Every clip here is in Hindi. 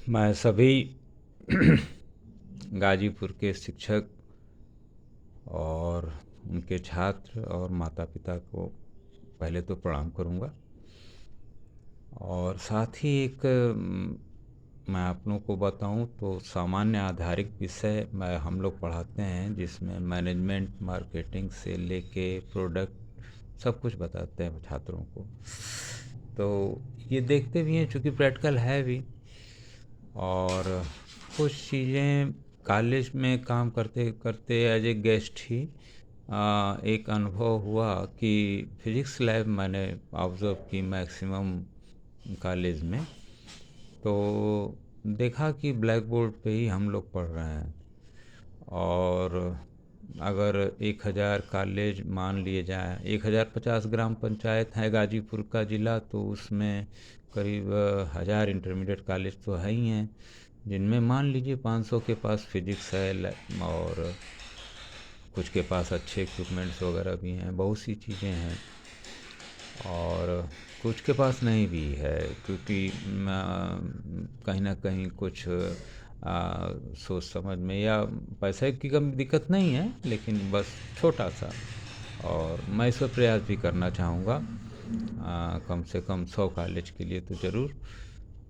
मैं सभी गाजीपुर के शिक्षक और उनके छात्र और माता पिता को पहले तो प्रणाम करूंगा, और साथ ही एक मैं आप लोगों को बताऊं तो सामान्य आधारिक विषय मैं हम लोग पढ़ाते हैं, जिसमें मैनेजमेंट, मार्केटिंग से लेके प्रोडक्ट सब कुछ बताते हैं छात्रों को। तो ये देखते भी हैं, चूँकि प्रैक्टिकल है भी। और कुछ चीज़ें कॉलेज में काम करते करते एज ए गेस्ट ही एक अनुभव हुआ कि फिज़िक्स लैब मैंने ऑब्ज़र्व की मैक्सिमम कॉलेज में। तो देखा कि ब्लैक बोर्ड पे ही हम लोग पढ़ रहे हैं, और अगर 1000 कॉलेज मान लिए जाए, 1050 ग्राम पंचायत है गाजीपुर का ज़िला, तो उसमें करीब 1000 इंटरमीडिएट कॉलेज तो है ही हैं, जिनमें मान लीजिए 500 के पास फिजिक्स है, और कुछ के पास अच्छे इक्विपमेंट्स वगैरह भी हैं, बहुत सी चीज़ें हैं, और कुछ के पास नहीं भी है, क्योंकि कहीं ना कहीं कुछ सोच समझ में या पैसे की कम दिक्कत नहीं है, लेकिन बस छोटा सा। और मैं इस पर प्रयास भी करना चाहूँगा, कम से कम 100 कॉलेज के लिए तो ज़रूर।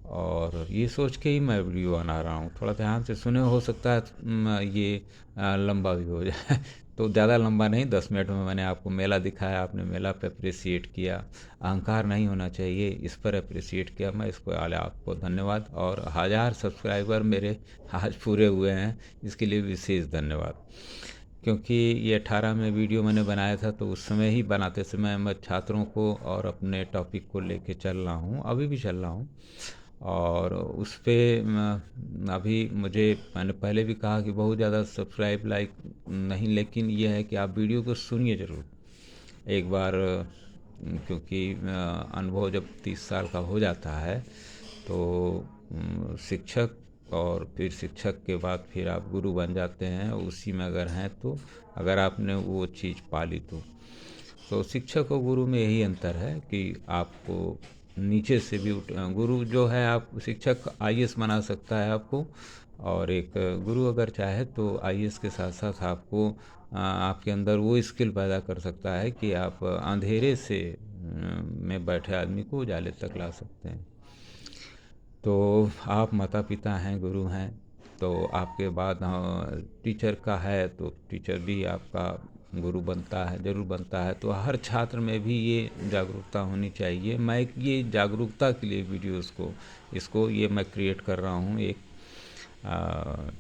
और ये सोच के ही मैं वीडियो बना रहा हूँ, थोड़ा ध्यान से सुने, हो सकता है ये लंबा भी हो जाए तो ज़्यादा लंबा नहीं, 10 मिनट में मैंने आपको मेला दिखाया, आपने मेला पे अप्रिसिएट किया, अहंकार नहीं होना चाहिए, इस पर अप्रिसिएट किया, मैं इसको आपको धन्यवाद। और 1000 सब्सक्राइबर मेरे आज पूरे हुए हैं, इसके लिए विशेष धन्यवाद। क्योंकि ये 18 में वीडियो मैंने बनाया था, तो उस समय ही बनाते समय मैं छात्रों को और अपने टॉपिक को लेके चल रहा हूँ, अभी भी चल रहा हूँ। और उस पर अभी मैंने पहले भी कहा कि बहुत ज़्यादा सब्सक्राइब लाइक नहीं, लेकिन ये है कि आप वीडियो को सुनिए ज़रूर एक बार, क्योंकि अनुभव जब 30 साल का हो जाता है तो शिक्षक, और फिर शिक्षक के बाद फिर आप गुरु बन जाते हैं, उसी में अगर हैं तो, अगर आपने वो चीज़ पाली तो शिक्षक और गुरु में यही अंतर है कि आपको नीचे से भी गुरु जो है, आप शिक्षक आईएएस बना सकता है आपको, और एक गुरु अगर चाहे तो आईएएस के साथ साथ आपको आपके अंदर वो स्किल पैदा कर सकता है कि आप अंधेरे से में बैठे आदमी को उजाले तक ला सकते हैं। तो आप माता पिता हैं, गुरु हैं, तो आपके बाद टीचर का है तो टीचर भी आपका गुरु बनता है, ज़रूर बनता है। तो हर छात्र में भी ये जागरूकता होनी चाहिए। मैं ये जागरूकता के लिए वीडियोस को इसको ये मैं क्रिएट कर रहा हूँ, एक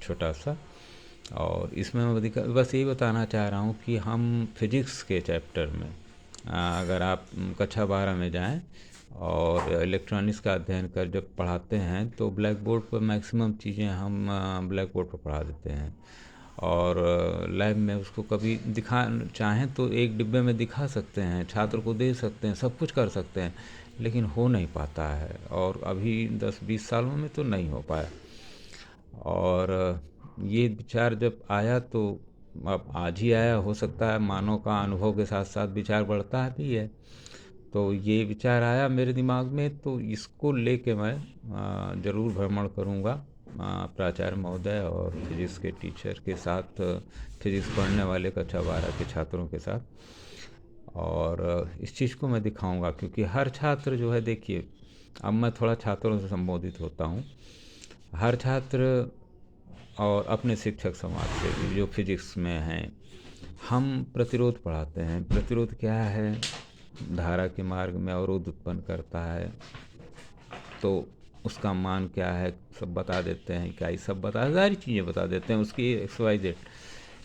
छोटा सा। और इसमें मैं बस यही बताना चाह रहा हूँ कि हम फिजिक्स के चैप्टर में अगर आप कक्षा 12 में जाएं और इलेक्ट्रॉनिक्स का अध्ययन कर जब पढ़ाते हैं, तो ब्लैक बोर्ड पर मैक्सिमम चीज़ें हम ब्लैक बोर्ड पर पढ़ा देते हैं, और लैब में उसको कभी दिखा चाहें तो एक डिब्बे में दिखा सकते हैं, छात्र को दे सकते हैं, सब कुछ कर सकते हैं, लेकिन हो नहीं पाता है, और अभी 10-20 सालों में तो नहीं हो पाया। और ये विचार जब आया तो अब आज ही आया, हो सकता है मानव का अनुभव के साथ साथ विचार बढ़ता भी है। तो ये विचार आया मेरे दिमाग में, तो इसको लेके मैं ज़रूर भ्रमण करूँगा प्राचार्य महोदय और फिजिक्स के टीचर के साथ, फिजिक्स पढ़ने वाले कक्षा 12 के छात्रों के साथ, और इस चीज़ को मैं दिखाऊंगा। क्योंकि हर छात्र जो है, देखिए अब मैं थोड़ा छात्रों से संबोधित होता हूँ, हर छात्र और अपने शिक्षक समाज से भी जो फिजिक्स में हैं, हम प्रतिरोध पढ़ाते हैं। प्रतिरोध क्या है? धारा के मार्ग में अवरोध उत्पन्न करता है, तो उसका मान क्या है सब बता देते हैं, क्या ये सब सारी चीज़ें बता देते हैं उसकी XYZ।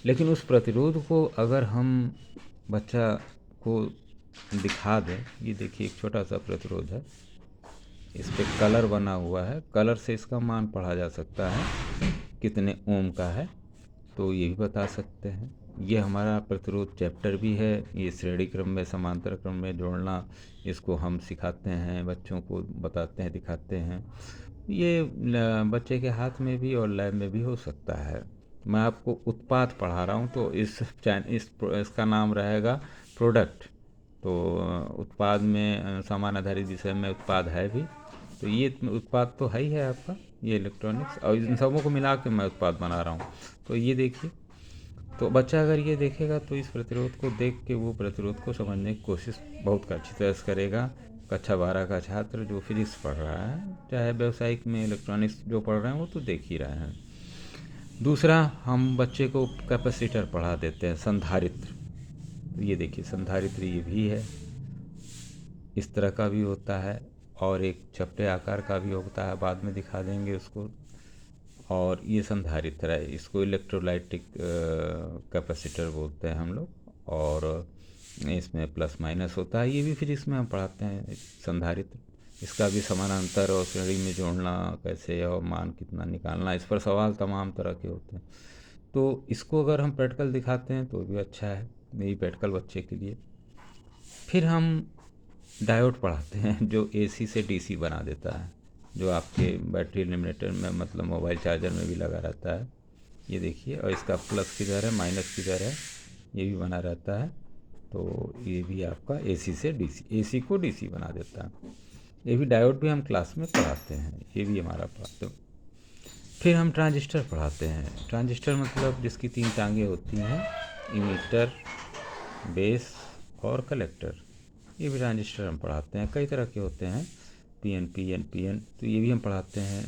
लेकिन उस प्रतिरोध को अगर हम बच्चा को दिखा दें, ये देखिए एक छोटा सा प्रतिरोध है, इस पे कलर बना हुआ है, कलर से इसका मान पढ़ा जा सकता है कितने ओम का है, तो ये भी बता सकते हैं। ये हमारा प्रतिरोध चैप्टर भी है, ये श्रेणी क्रम में समांतर क्रम में जोड़ना, इसको हम सिखाते हैं, बच्चों को बताते हैं, दिखाते हैं। ये बच्चे के हाथ में भी और लैब में भी हो सकता है। मैं आपको उत्पाद पढ़ा रहा हूँ, तो इसका नाम रहेगा प्रोडक्ट। तो उत्पाद में समान आधारित विषय में उत्पाद है भी, तो ये उत्पाद तो है ही है आपका। ये इलेक्ट्रॉनिक्स, और इन सबों को मिला के मैं उत्पाद बना रहा हूँ। तो ये देखिए, तो बच्चा अगर ये देखेगा तो इस प्रतिरोध को देख के वो प्रतिरोध को समझने की कोशिश बहुत अच्छी तरह से करेगा। कक्षा 12 का छात्र जो फिजिक्स पढ़ रहा है, चाहे व्यावसायिक में इलेक्ट्रॉनिक्स जो पढ़ रहे हैं, वो तो देख ही रहे हैं। दूसरा, हम बच्चे को कैपेसिटर पढ़ा देते हैं, संधारित्र। तो ये देखिए, संधारित्र ये भी है, इस तरह का भी होता है, और एक चपटे आकार का भी होता है, बाद में दिखा देंगे उसको। और ये संधारित्र है, इसको इलेक्ट्रोलाइटिक कैपेसिटर बोलते हैं हम लोग, और इसमें प्लस माइनस होता है। ये भी फिजिक्स में हम पढ़ाते हैं, संधारित्र। इसका भी समानांतर और श्रेणी में जोड़ना कैसे, और मान कितना निकालना, इस पर सवाल तमाम तरह के होते हैं। तो इसको अगर हम प्रैक्टिकल दिखाते हैं तो भी अच्छा है, यही प्रैक्टिकल बच्चे के लिए। फिर हम डायोड पढ़ाते हैं जो एसी से डीसी बना देता है, जो आपके बैटरी एलिमिनेटर में, मतलब मोबाइल चार्जर में भी लगा रहता है। ये देखिए, और इसका प्लस किधर है, माइनस किधर है, ये भी बना रहता है। तो ये भी आपका एसी से डीसी, एसी को डीसी बना देता है। ये भी डायोड भी हम क्लास में पढ़ाते हैं, ये भी हमारा पढ़ाते हैं। फिर हम ट्रांजिस्टर पढ़ाते हैं। ट्रांजिस्टर मतलब जिसकी 3 टांगें होती हैं, इमीटर, बेस और कलेक्टर। ये भी ट्रांजिस्टर हम पढ़ाते हैं, कई तरह के होते हैं, पीएन, पीएन, पीएन, तो ये भी हम पढ़ाते हैं।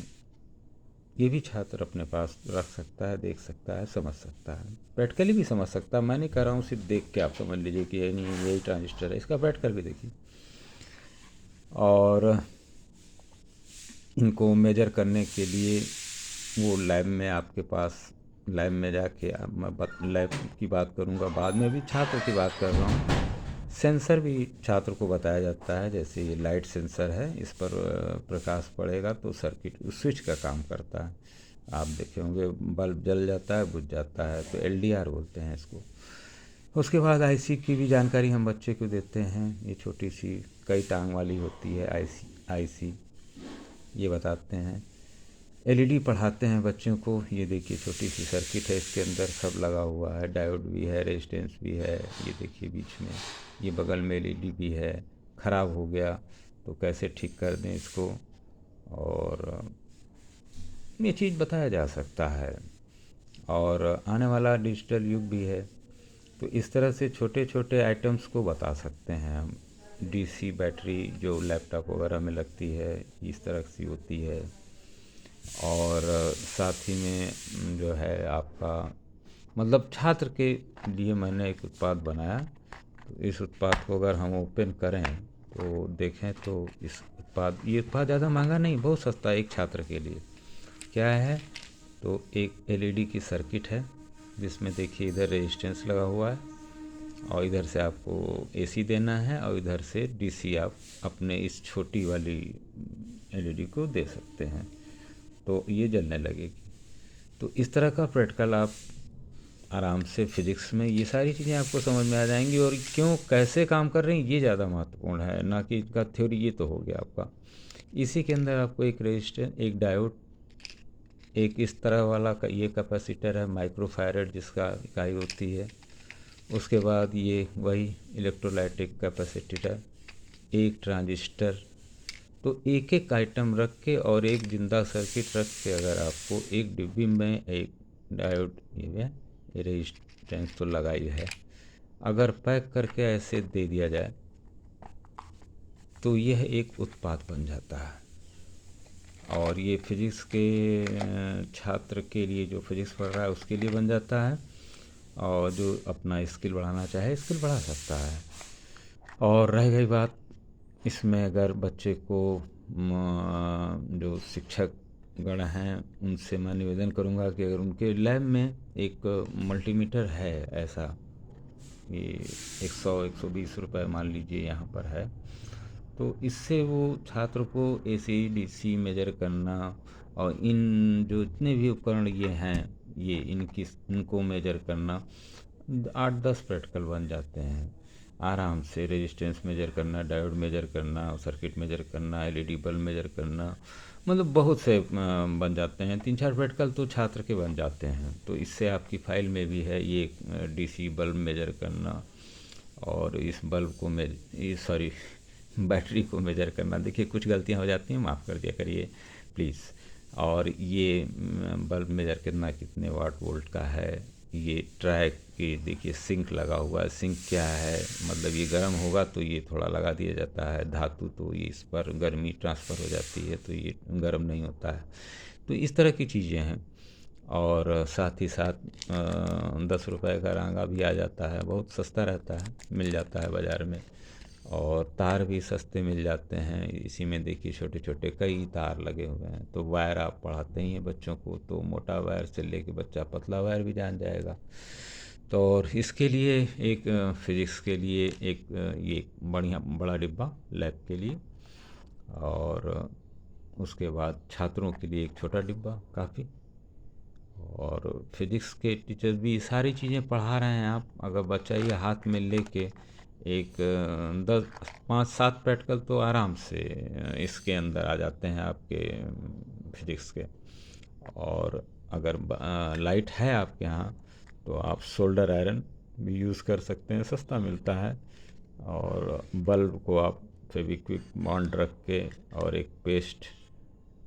ये भी छात्र अपने पास रख सकता है, देख सकता है, समझ सकता है, प्रैक्टिकली भी समझ सकता है। मैं नहीं कह रहा हूँ सिर्फ देख के आप समझ लीजिए कि ये नहीं, यही ट्रांजिस्टर है, इसका प्रैक्टिकल भी देखिए। और इनको मेजर करने के लिए वो लैब में, आपके पास लैब में जाके, मैं लैब की बात करूँगा बाद में, भी छात्र की बात कर रहा हूँ। सेंसर भी छात्र को बताया जाता है, जैसे ये लाइट सेंसर है, इस पर प्रकाश पड़ेगा तो सर्किट स्विच का काम करता है। आप देखे होंगे बल्ब जल जाता है, बुझ जाता है, तो एलडीआर बोलते हैं इसको। उसके बाद आईसी की भी जानकारी हम बच्चे को देते हैं। ये छोटी सी कई टांग वाली होती है आईसी, ये बताते हैं। एलईडी पढ़ाते हैं बच्चों को। ये देखिए, छोटी सी सर्किट है, इसके अंदर सब लगा हुआ है, डायोड भी है, रेजिस्टेंस भी है। ये देखिए बीच में, ये बगल में एलईडी भी है। ख़राब हो गया तो कैसे ठीक कर दें इसको, और ये चीज़ बताया जा सकता है। और आने वाला डिजिटल युग भी है, तो इस तरह से छोटे छोटे आइटम्स को बता सकते हैं हम। डीसी बैटरी जो लैपटॉप वगैरह में लगती है, इस तरह से होती है। और साथ ही में जो है आपका, मतलब छात्र के लिए मैंने एक उत्पाद बनाया। तो इस उत्पाद को अगर हम ओपन करें तो देखें तो इस उत्पाद, ये उत्पाद ज़्यादा महंगा नहीं, बहुत सस्ता है एक छात्र के लिए। क्या है, तो एक एलईडी की सर्किट है, जिसमें देखिए इधर रेजिस्टेंस लगा हुआ है, और इधर से आपको एसी देना है, और इधर से डीसी आप अपने इस छोटी वाली एलईडी को दे सकते हैं, तो ये जलने लगेगी। तो इस तरह का प्रैक्टिकल आप आराम से फिजिक्स में, ये सारी चीज़ें आपको समझ में आ जाएंगी, और क्यों कैसे काम कर रही हैं ये ज़्यादा महत्वपूर्ण है, ना कि इसका थ्योरी। ये तो हो गया आपका। इसी के अंदर आपको एक रेजिस्टेंस, एक डायोड, एक इस तरह वाला का ये कैपेसिटर है, माइक्रोफैरड जिसका इकाई होती है। उसके बाद ये वही इलेक्ट्रोलाइटिक कैपेसिटर, एक ट्रांजिस्टर। तो एक एक आइटम रख के और एक जिंदा सर्किट रख के, अगर आपको एक डिब्बी में एक डायोड, ये रेजिस्टेंस तो लगाई है, अगर पैक करके ऐसे दे दिया जाए तो यह एक उत्पाद बन जाता है। और ये फिजिक्स के छात्र के लिए, जो फिजिक्स पढ़ रहा है उसके लिए बन जाता है, और जो अपना स्किल बढ़ाना चाहे स्किल बढ़ा सकता है। और रह गई बात, इसमें अगर बच्चे को जो शिक्षक गण हैं उनसे मैं निवेदन करूंगा कि अगर उनके लैब में एक मल्टीमीटर है ऐसा, ये 100-120 रुपये मान लीजिए यहाँ पर है, तो इससे वो छात्र को एसी डीसी मेजर करना, और इन जो इतने भी उपकरण ये हैं, ये इनको मेजर करना, 8-10 प्रैक्टिकल बन जाते हैं आराम से। रेजिस्टेंस मेजर करना, डायोड मेजर करना, सर्किट मेजर करना, एलईडी बल्ब मेजर करना, मतलब बहुत से बन जाते हैं। 3-4 प्रैक्टिकल तो छात्र के बन जाते हैं। तो इससे आपकी फाइल में भी है ये डीसी बल्ब मेजर करना, और इस बल्ब को बैटरी को मेजर करना। देखिए कुछ गलतियां हो जाती हैं, माफ़ कर दिया करिए प्लीज़। और ये बल्ब मेजर करना कितने वाट वोल्ट का है। ये ट्रैक की देखिए सिंक लगा हुआ है, सिंक क्या है मतलब ये गर्म होगा तो ये थोड़ा लगा दिया जाता है, धातु तो ये इस पर गर्मी ट्रांसफ़र हो जाती है तो ये गर्म नहीं होता है। तो इस तरह की चीज़ें हैं। और साथ ही साथ 10 रुपए का रांगा भी आ जाता है, बहुत सस्ता रहता है, मिल जाता है बाज़ार में। और तार भी सस्ते मिल जाते हैं, इसी में देखिए छोटे छोटे कई तार लगे हुए हैं। तो वायर आप पढ़ाते ही हैं बच्चों को, तो मोटा वायर से लेके बच्चा पतला वायर भी जान जाएगा। तो और इसके लिए एक फिज़िक्स के लिए एक ये एक बढ़िया बड़ा डिब्बा लैब के लिए, और उसके बाद छात्रों के लिए एक छोटा डिब्बा काफ़ी। और फिज़िक्स के टीचर भी सारी चीज़ें पढ़ा रहे हैं। आप अगर बच्चा ये हाथ में लेके एक 10 5 7 प्रैक्टिकल तो आराम से इसके अंदर आ जाते हैं आपके फिज़िक्स के। और अगर लाइट है आपके यहाँ तो आप सोल्डर आयरन भी यूज़ कर सकते हैं, सस्ता मिलता है। और बल्ब को आप फेविक्विक बॉन्ड रख के और एक पेस्ट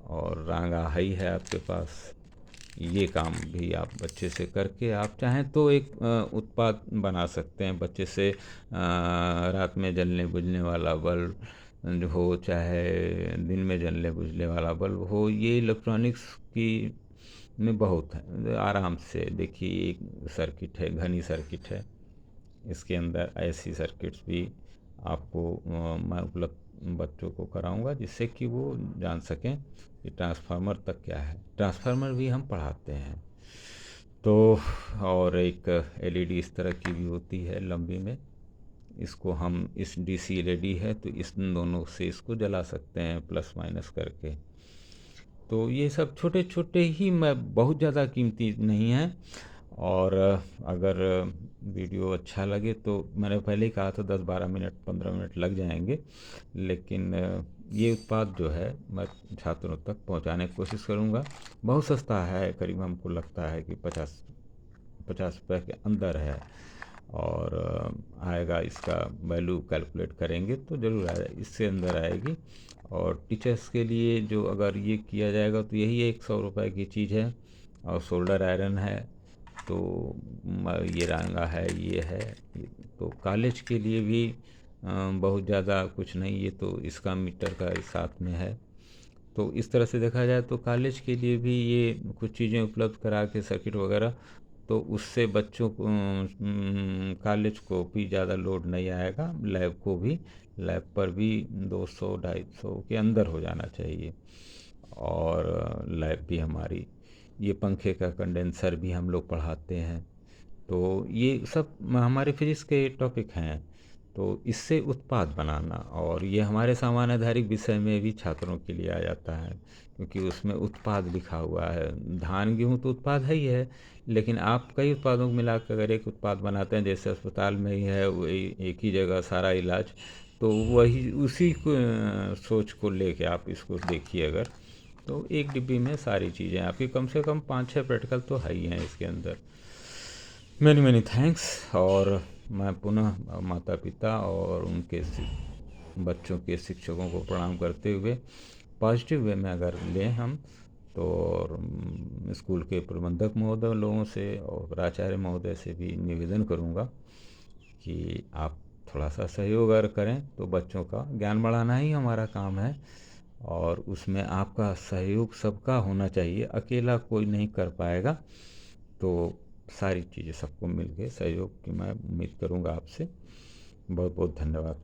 और रांगा ही है आपके पास, ये काम भी आप बच्चे से करके आप चाहें तो एक उत्पाद बना सकते हैं बच्चे से। रात में जलने बुझने वाला बल्ब जो हो, चाहे दिन में जलने बुझने वाला बल्ब हो, ये इलेक्ट्रॉनिक्स की में बहुत है। आराम से देखिए एक सर्किट है, घनी सर्किट है, इसके अंदर ऐसी सर्किट्स भी आपको मैं उपलब्ध बच्चों को कराऊंगा जिससे कि वो जान सकें कि ट्रांसफार्मर तक क्या है। ट्रांसफार्मर भी हम पढ़ाते हैं। तो और एक एलईडी इस तरह की भी होती है लंबी में, इसको हम इस डीसी एलईडी है तो इस दोनों से इसको जला सकते हैं प्लस माइनस करके। तो ये सब छोटे छोटे ही, मैं बहुत ज़्यादा कीमती नहीं है। और अगर वीडियो अच्छा लगे तो मैंने पहले ही कहा था 10 12 मिनट 15 मिनट लग जाएंगे, लेकिन ये उत्पाद जो है मैं छात्रों तक पहुंचाने की कोशिश करूंगा। बहुत सस्ता है, करीब हमको लगता है कि 50 रुपये के अंदर है। और आएगा, इसका वैल्यू कैलकुलेट करेंगे तो ज़रूर आएगा, इससे अंदर आएगी। और टीचर्स के लिए जो अगर ये किया जाएगा तो यही एक 100 रुपये की चीज़ है। और सोल्डर आयरन है, तो ये रांगा है, ये है। तो कॉलेज के लिए भी बहुत ज़्यादा कुछ नहीं, ये तो इसका मीटर का साथ में है। तो इस तरह से देखा जाए तो कॉलेज के लिए भी ये कुछ चीज़ें उपलब्ध करा के सर्किट वगैरह, तो उससे बच्चों को कॉलेज को भी ज़्यादा लोड नहीं आएगा। लैब को भी, लैब पर भी 200 250 के अंदर हो जाना चाहिए। और लैब भी हमारी, ये पंखे का कंडेंसर भी हम लोग पढ़ाते हैं। तो ये सब हमारे फिजिक्स के टॉपिक हैं। तो इससे उत्पाद बनाना, और ये हमारे सामान आधारित विषय में भी छात्रों के लिए आ जाता है, क्योंकि उसमें उत्पाद लिखा हुआ है। धान गेहूँ तो उत्पाद है ही है, लेकिन आप कई उत्पादों को मिलाकर अगर एक उत्पाद बनाते हैं, जैसे अस्पताल में ही है वही एक ही जगह सारा इलाज, तो वही उसी को सोच को लेके आप इसको देखिए अगर, तो एक डिब्बी में सारी चीज़ें आपकी, कम से कम 5 6 प्रैक्टिकल तो है ही हैं इसके अंदर। Many many thanks. और मैं पुनः माता पिता और उनके बच्चों के शिक्षकों को प्रणाम करते हुए पॉजिटिव वे में अगर लें हम तो, और स्कूल के प्रबंधक महोदय लोगों से और प्राचार्य महोदय से भी निवेदन करूंगा कि आप थोड़ा सा सहयोग अगर करें तो बच्चों का ज्ञान बढ़ाना ही हमारा काम है। और उसमें आपका सहयोग सबका होना चाहिए, अकेला कोई नहीं कर पाएगा। तो सारी चीज़ें सबको मिल के सहयोग की मैं उम्मीद करूँगा आपसे। बहुत बहुत धन्यवाद।